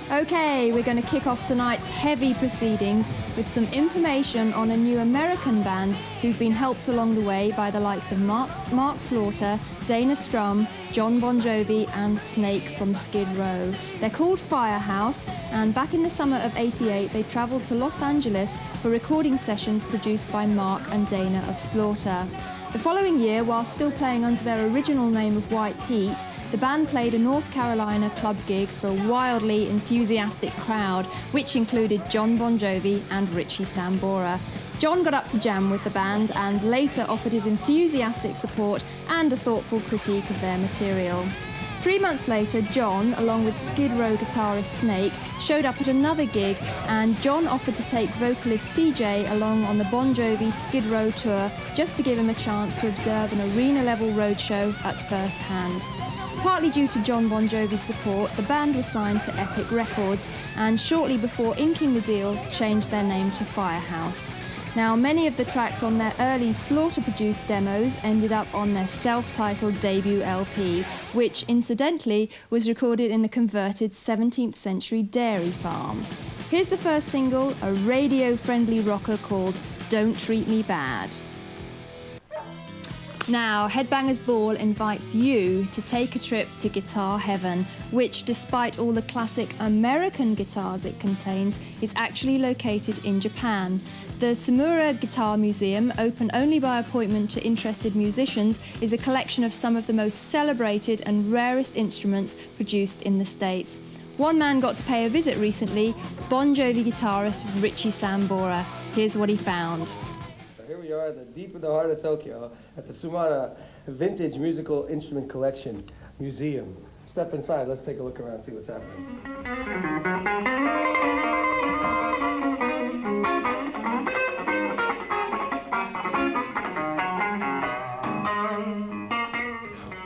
Okay, we're going to kick off tonight's heavy proceedings with some information on a new American band who've been helped along the way by the likes of Mark Slaughter, Dana Strum, John Bon Jovi and Snake from Skid Row. They're called Firehouse, and back in the summer of '88 they travelled to Los Angeles for recording sessions produced by Mark and Dana of Slaughter. The following year, while still playing under their original name of White Heat, the band played a North Carolina club gig for a wildly enthusiastic crowd, which included John Bon Jovi and Richie Sambora. John got up to jam with the band and later offered his enthusiastic support and a thoughtful critique of their material. 3 months later, John, along with Skid Row guitarist Snake, showed up at another gig, and John offered to take vocalist CJ along on the Bon Jovi Skid Row tour just to give him a chance to observe an arena-level roadshow at first hand. Partly due to John Bon Jovi's support, the band was signed to Epic Records and shortly before inking the deal, changed their name to Firehouse. Now, many of the tracks on their early Slaughter-produced demos ended up on their self-titled debut LP, which, incidentally, was recorded in a converted 17th century dairy farm. Here's the first single, a radio-friendly rocker called Don't Treat Me Bad. Now, Headbangers Ball invites you to take a trip to Guitar Heaven, which, despite all the classic American guitars it contains, is actually located in Japan. The Tsumura Guitar Museum, open only by appointment to interested musicians, is a collection of some of the most celebrated and rarest instruments produced in the States. One man got to pay a visit recently, Bon Jovi guitarist Richie Sambora. Here's what he found. Here we are, deep in the heart of Tokyo, at the Tsumura Vintage Musical Instrument Collection Museum. Step inside, let's take a look around, see what's happening.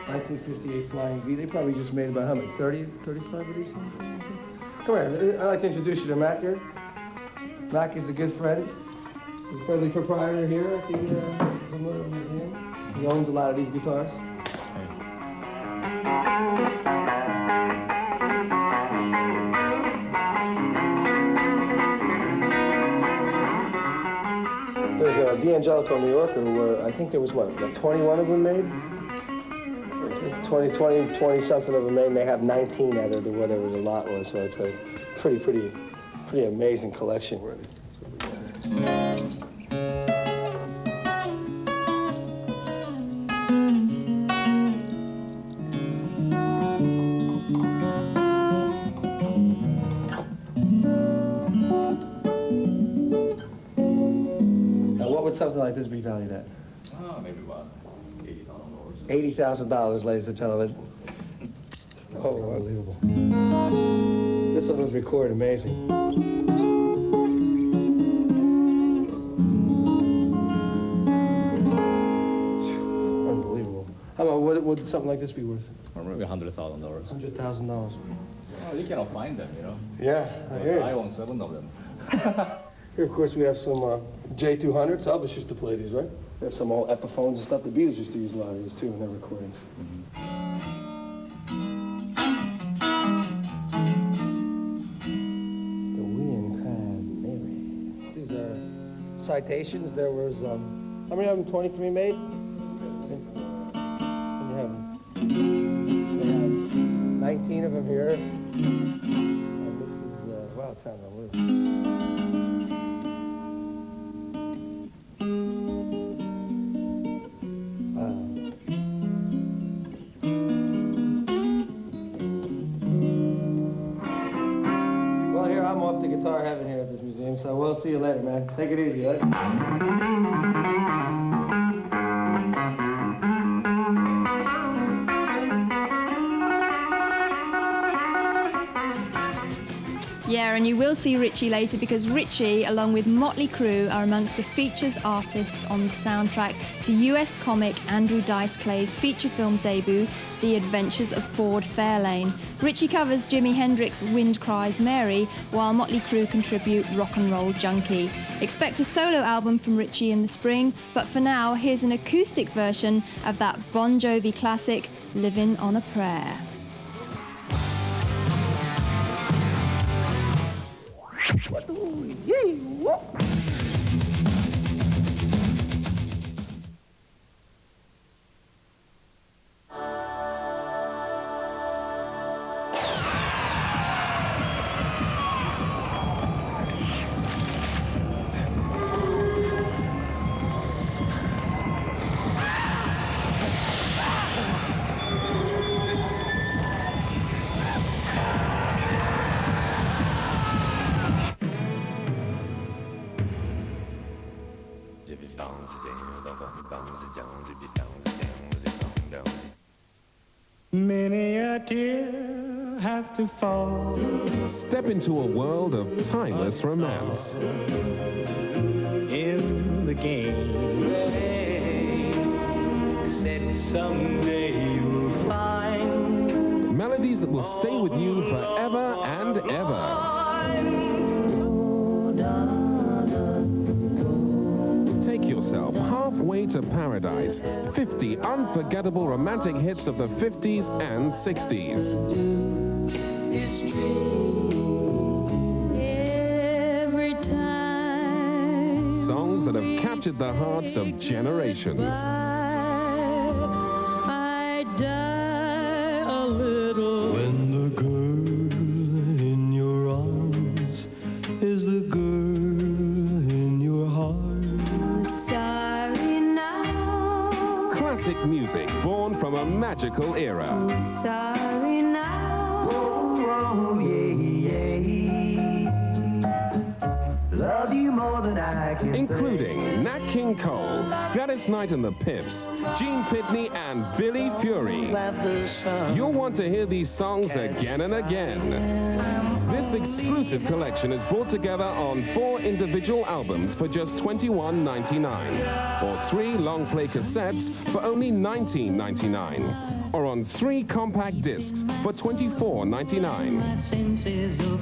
1958 Flying V. They probably just made about how many? 30, 35 of these? Come here, I'd like to introduce you to Mac here. Mac is a good friend. He's a friendly proprietor here at the Tsumura Museum. He owns a lot of these guitars. There's a D'Angelico New Yorker where I think there was, what, 21 of them made? 20 something of them made, and they have 19 out of whatever the lot was, so it's a pretty amazing collection. Something like this be valued at? Maybe about $80,000. $80,000, ladies and gentlemen. Oh, unbelievable. This one was recorded amazing. Unbelievable. How about what would something like this be worth? Or maybe $100,000. $100,000. Well, you cannot find them, you know. Yeah, I hear you. I own 7 of them. Here, of course, we have some J200s. Elvis used to play these, right? We have some old Epiphones and stuff. The Beatles used to use a lot of these, too, in their recordings. The wind cries Mary. These are citations. There was, how many of them? 23 made? And you have 19 of them here. And this is, wow, it sounds unbelievable. I'm off to Guitar Heaven here at this museum, so we'll see you later, man. Take it easy, right? Yeah, and you will see Richie later because Richie, along with Motley Crue, are amongst the features artists on the soundtrack to US comic Andrew Dice Clay's feature film debut, The Adventures of Ford Fairlane. Richie covers Jimi Hendrix's Wind Cries Mary, while Motley Crue contribute Rock and Roll Junkie. Expect a solo album from Richie in the spring, but for now, here's an acoustic version of that Bon Jovi classic, Livin' on a Prayer. Many a tear has to fall. Step into a world of timeless romance. In the game, said someday you'll find Melodies that will stay with you forever and ever. Take yourself halfway to paradise. 50 unforgettable romantic hits of the 50s and 60s. Every time Songs that have captured the hearts of generations. I die a little. when the girl in your arms is the girl in your heart. Sorry now, Classic music born from a magical era. sorry now. Oh, yeah, love you more than I can Including Nat King Cole, Gladys Knight and the Pips, Gene Pitney and Billy Fury. You'll want to hear these songs again and again. This exclusive collection is brought together on 4 individual albums for just $21.99, or 3 long play cassettes for only $19.99, or on 3 compact discs for $24.99. Senses of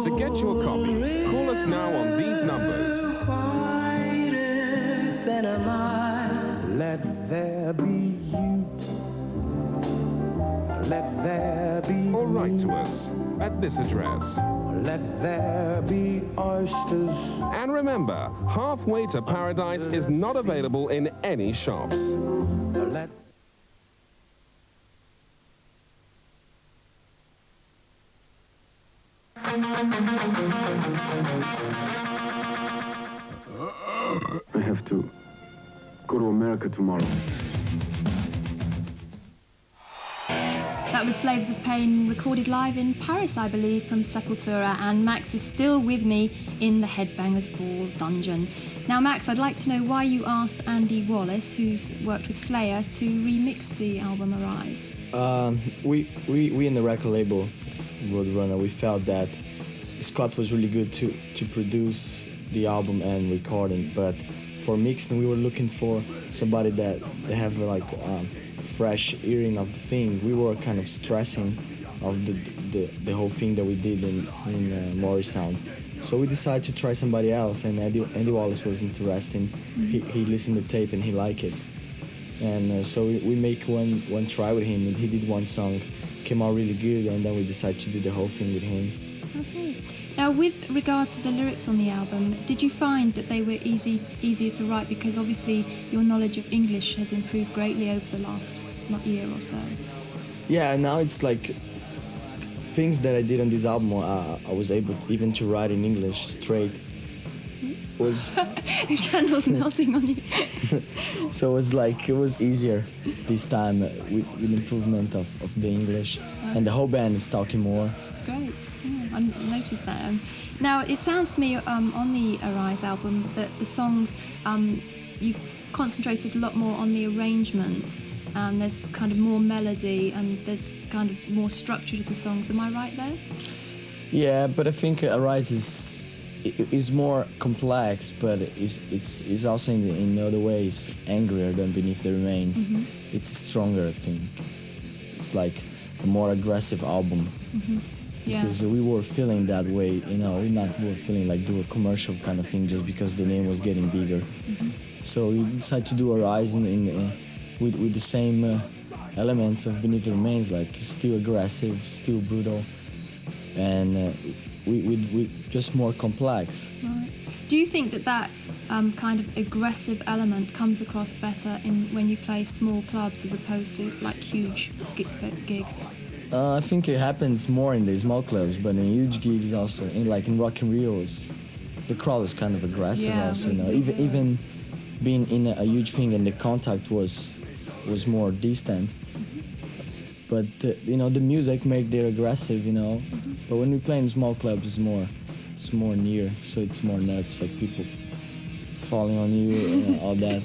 To get your copy, call us now on these numbers. quieter than a mile. Let there be you. Let there be Or write to us at this address. Let there be oysters. And remember, Halfway to Paradise is not available in any shops. Let I have to go to America tomorrow. That was Slaves of Pain, recorded live in Paris, I believe, from Sepultura, and Max is still with me in the Headbangers Ball dungeon. Now, Max, I'd like to know why you asked Andy Wallace, who's worked with Slayer, to remix the album Arise. We in the record label, Roadrunner, we felt that Scott was really good to produce the album and recording, but for mixing we were looking for somebody that they have like fresh hearing of the thing. We were kind of stressing of the whole thing that we did in Morrisound. So we decided to try somebody else, and Andy Wallace was interesting. He listened to the tape and he liked it. And so we make one try with him, and he did one song, came out really good, and then we decided to do the whole thing with him. Okay. Now, with regard to the lyrics on the album, did you find that they were easier to write? Because obviously your knowledge of English has improved greatly over the last year or so. Yeah, now it's like things that I did on this album, I was able to, even to write in English straight. Was The candle's melting on you. so it was easier this time with improvement of the English, and the whole band is talking more. Great. Yeah, I noticed that. Now, it sounds to me on the Arise album that the songs, you've concentrated a lot more on the arrangements. There's kind of more melody and there's kind of more structure to the songs. Am I right there? Yeah, but I think Arise is more complex, but it's also in other ways angrier than Beneath the Remains. Mm-hmm. It's stronger, I think. It's like a more aggressive album. Mm-hmm. Yeah. Because we were feeling that way, we were feeling like do a commercial kind of thing just because the name was getting bigger. Mm-hmm. So we decided to do Arise with the same elements of Beneath the Remains, like still aggressive, still brutal, and we just more complex. Right. Do you think that kind of aggressive element comes across better when you play small clubs as opposed to like huge gigs? I think it happens more in the small clubs, but in huge gigs also, in Rock in Rio's, the crowd is kind of aggressive also, you know. Even being in a huge thing and the contact was more distant. But you know, the music make them aggressive, you know. But when we play in small clubs, it's more near, so it's more nuts, like people falling on you and all that,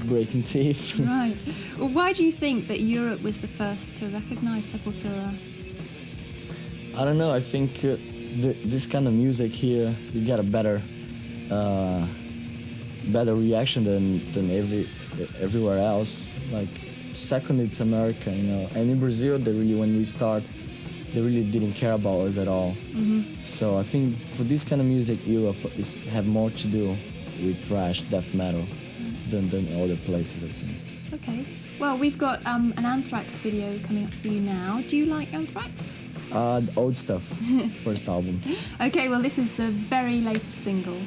breaking teeth. Right. Well, why do you think that Europe was the first to recognize Sepultura? I don't know. I think this kind of music here, you get a better reaction than everywhere else. Like, second, it's America, you know. And in Brazil, when we start, they really didn't care about us at all. So I think for this kind of music, Europe have more to do with thrash, death metal, than other places, I think. Okay. Well, we've got an Anthrax video coming up for you now. Do you like Anthrax? The old stuff, first album. Okay, well, this is the very latest single.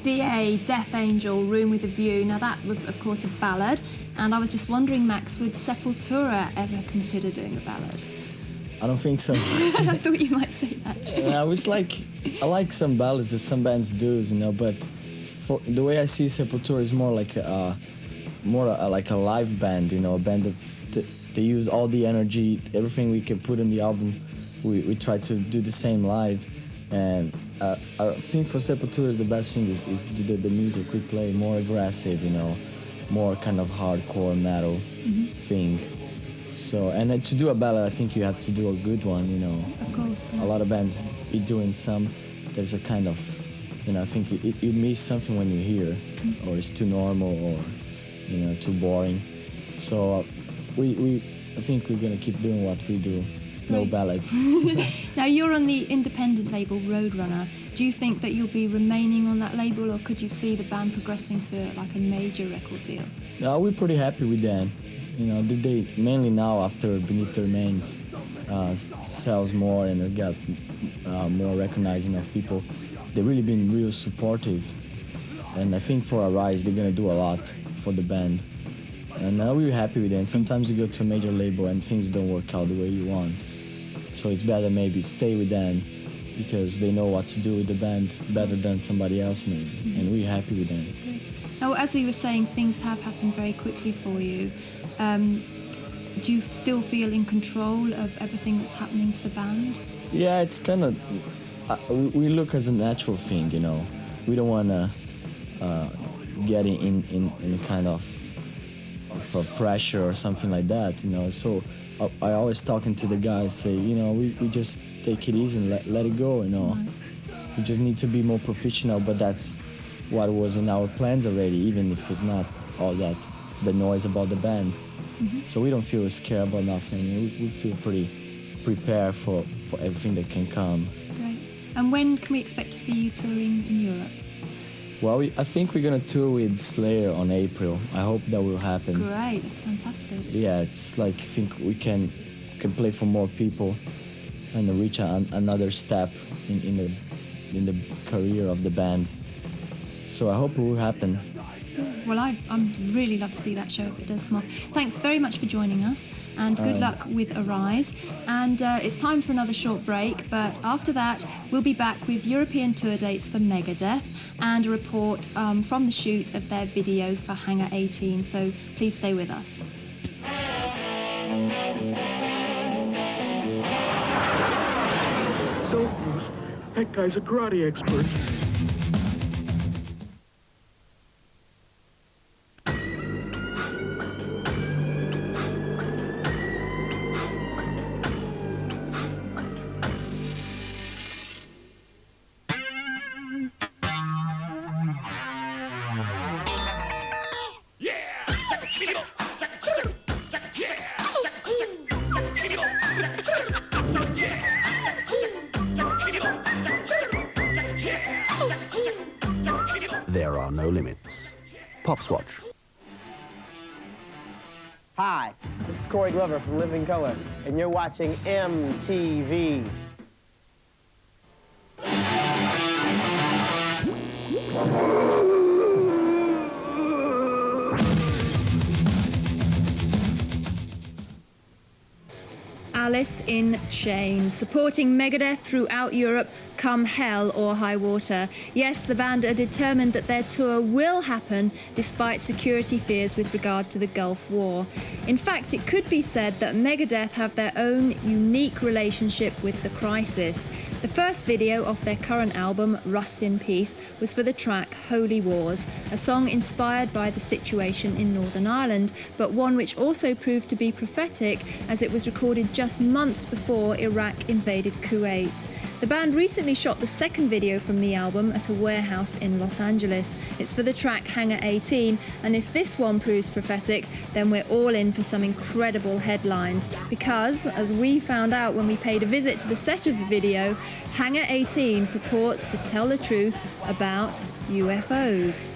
DA, Death Angel, Room with a View. Now, that was, of course, a ballad. And I was just wondering, Max, would Sepultura ever consider doing a ballad? I don't think so. I thought you might say that. I like some ballads that some bands do, you know, but for the way I see Sepultura is more like like a live band, you know, a band that they use all the energy, everything we can put in the album, we try to do the same live. And I think for Sepultura the best thing is the music we play, more aggressive, you know, more kind of hardcore metal thing. So, and to do a ballad, I think you have to do a good one, you know. Of course. Yeah. A lot of bands be doing some, there's a kind of, you know, I think you miss something when you hear, or it's too normal, or, you know, too boring. So I think we're gonna keep doing what we do, no ballads. Now, you're on the independent label Roadrunner. Do you think that you'll be remaining on that label, or could you see the band progressing to like a major record deal? No, we're pretty happy with that. You know, they mainly now after Beneath the Remains sells more and they got more recognizing of people. They've really been real supportive, and I think for Arise they're gonna do a lot for the band. And now we're happy with it. And sometimes you go to a major label and things don't work out the way you want. So it's better maybe stay with them because they know what to do with the band better than somebody else maybe. And we're happy with them. Now, as we were saying, things have happened very quickly for you. Do you still feel in control of everything that's happening to the band? Yeah, it's kind of, we look as a natural thing, you know. We don't want to get in a kind of pressure or something like that, you know. So I always talking to the guys, say, you know, we just take it easy and let it go, you know. Right. We just need to be more professional, but that's what was in our plans already, even if it's not all that, the noise about the band. So we don't feel scared about nothing. We feel pretty prepared for everything that can come. Right. And when can we expect to see you touring in Europe? Well, I think we're gonna tour with Slayer on April. I hope that will happen. Great, that's fantastic. Yeah, it's like I think we can play for more people and reach another step in the career of the band. So I hope it will happen. Well, I'm really love to see that show if it does come off. Thanks very much for joining us, and good luck with Arise. And it's time for another short break, but after that, we'll be back with European tour dates for Megadeth and a report from the shoot of their video for Hangar 18, so please stay with us. So, that guy's a karate expert. There are no limits. Pop's Watch. Hi, this is Corey Glover from Living Color, and you're watching MTV. Alice in Chains, supporting Megadeth throughout Europe, come hell or high water. Yes, the band are determined that their tour will happen despite security fears with regard to the Gulf War. In fact, it could be said that Megadeth have their own unique relationship with the crisis. The first video of their current album, Rust in Peace, was for the track Holy Wars, a song inspired by the situation in Northern Ireland, but one which also proved to be prophetic as it was recorded just months before Iraq invaded Kuwait. The band recently shot the second video from the album at a warehouse in Los Angeles. It's for the track Hangar 18, and if this one proves prophetic, then we're all in for some incredible headlines. Because, as we found out when we paid a visit to the set of the video, Hangar 18 purports to tell the truth about UFOs.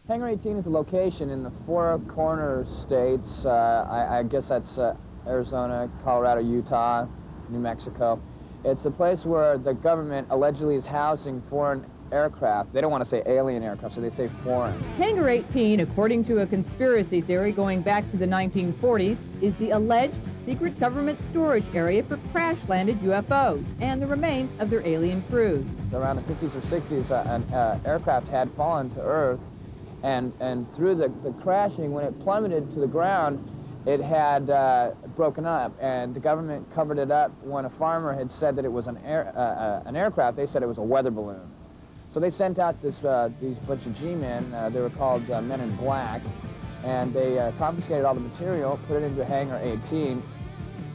Hangar 18 is a location in the Four Corners states. I guess that's Arizona, Colorado, Utah, New Mexico. It's a place where the government allegedly is housing foreign aircraft. They don't want to say alien aircraft, so they say foreign. Hangar 18, according to a conspiracy theory going back to the 1940s, is the alleged secret government storage area for crash-landed UFOs and the remains of their alien crews. Around the 50s or 60s, an aircraft had fallen to Earth, and through the crashing, when it plummeted to the ground, it had broken up, and the government covered it up. When a farmer had said that it was an aircraft, they said it was a weather balloon. So they sent out these bunch of G-men, they were called Men in Black, and they confiscated all the material, put it into Hangar 18,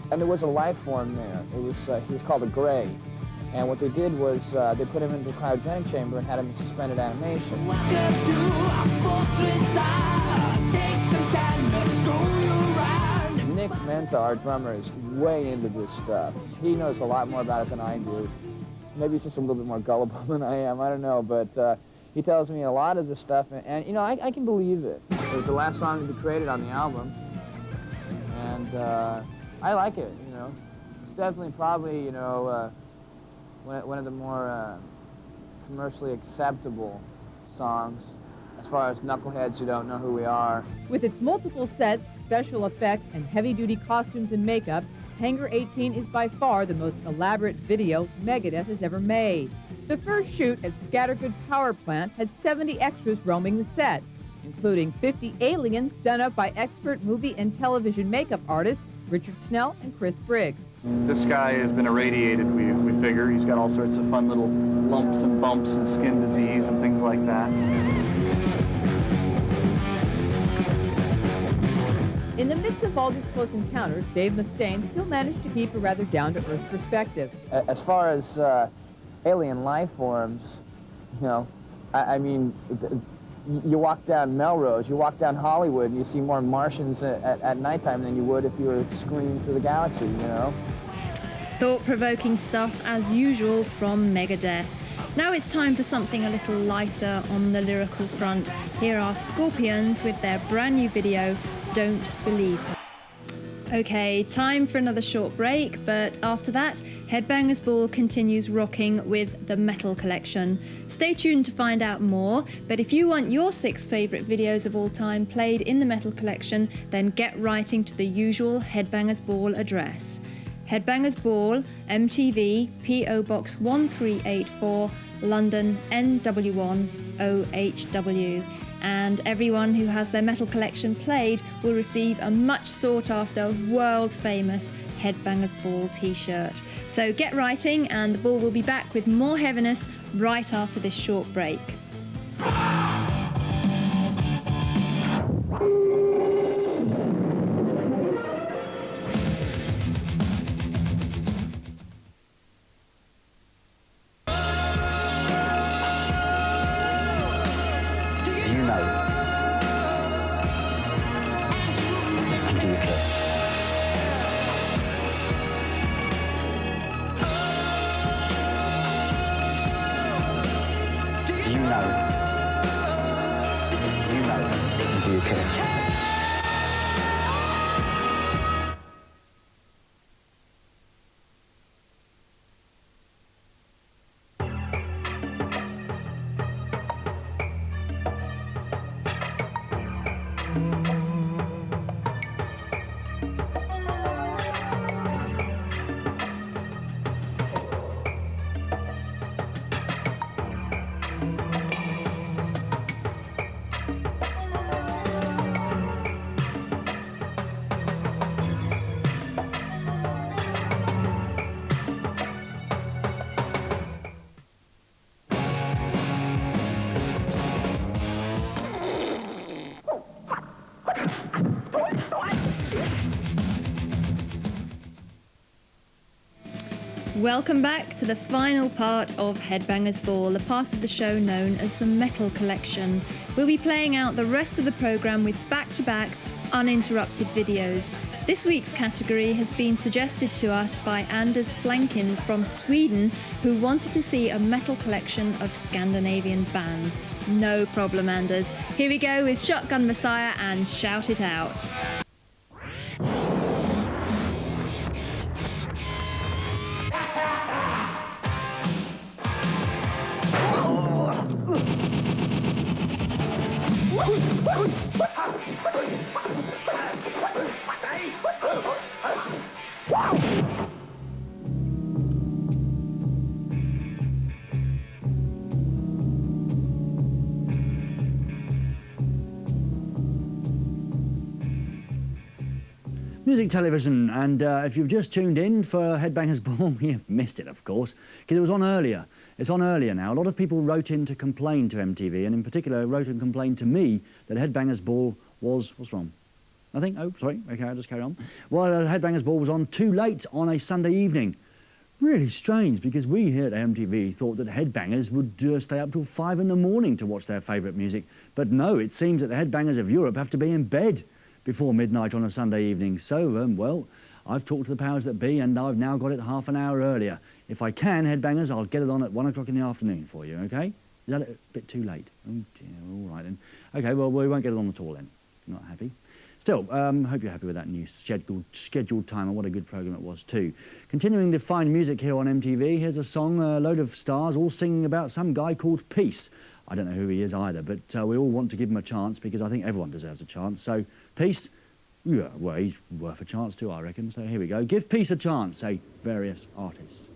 and there was a life form there. He was called a Gray. And what they did was they put him into a cryogenic chamber and had him in suspended animation. Nick Menza, our drummer, is way into this stuff. He knows a lot more about it than I do. Maybe he's just a little bit more gullible than I am, I don't know, but he tells me a lot of this stuff, and you know, I can believe it. It was the last song to be created on the album, and I like it, you know. It's definitely probably, you know, one of the more commercially acceptable songs as far as knuckleheads who don't know who we are. With its multiple sets, special effects, and heavy-duty costumes and makeup, Hangar 18 is by far the most elaborate video Megadeth has ever made. The first shoot at Scattergood Power Plant had 70 extras roaming the set, including 50 aliens done up by expert movie and television makeup artists Richard Snell and Chris Briggs. This guy has been irradiated, we figure. He's got all sorts of fun little lumps and bumps and skin disease and things like that. In the midst of all these close encounters, Dave Mustaine still managed to keep a rather down-to-earth perspective. As far as alien life forms, you know, I mean, you walk down Melrose, you walk down Hollywood, and you see more Martians at nighttime than you would if you were screaming through the galaxy, you know? Thought-provoking stuff as usual from Megadeth. Now it's time for something a little lighter on the lyrical front. Here are Scorpions with their brand new video, Don't Believe Her. Okay, time for another short break, but after that, Headbangers Ball continues rocking with the Metal Collection. Stay tuned to find out more, but if you want your 6 favourite videos of all time played in the Metal Collection, then get writing to the usual Headbangers Ball address. Headbangers Ball, MTV, P.O. Box 1384, London, NW1 0HW. And everyone who has their Metal Collection played will receive a much sought after, world famous Headbangers Ball t-shirt. So get writing, and the Ball will be back with more heaviness right after this short break. Welcome back to the final part of Headbangers Ball, the part of the show known as the Metal Collection. We'll be playing out the rest of the programme with back-to-back, uninterrupted videos. This week's category has been suggested to us by Anders Flankin from Sweden, who wanted to see a metal collection of Scandinavian bands. No problem, Anders. Here we go with Shotgun Messiah and Shout It Out. Music television, and if you've just tuned in for Headbangers Ball, you've missed it, of course, because it was on earlier. It's on earlier now. A lot of people wrote in to complain to MTV, and in particular wrote and complained to me that Headbangers Ball was... What's wrong? Nothing? Oh, sorry. OK, I'll just carry on. Well, Headbangers Ball was on too late on a Sunday evening. Really strange, because we here at MTV thought that Headbangers would stay up till 5 in the morning to watch their favourite music. But no, it seems that the Headbangers of Europe have to be in bed before midnight on a Sunday evening. So, well, I've talked to the powers that be, and I've now got it half an hour earlier. If I can, Headbangers, I'll get it on at 1 o'clock in the afternoon for you, OK? Is that a bit too late? Oh, dear, all right then. OK, well, we won't get it on at all then. Not happy. Still, hope you're happy with that new scheduled time, and what a good programme it was too. Continuing the fine music here on MTV, here's a song, a load of stars all singing about some guy called Peace. I don't know who he is either, but we all want to give him a chance because I think everyone deserves a chance. So, Peace, yeah, well, he's worth a chance too, I reckon. So here we go. Give Peace a chance, say various artists.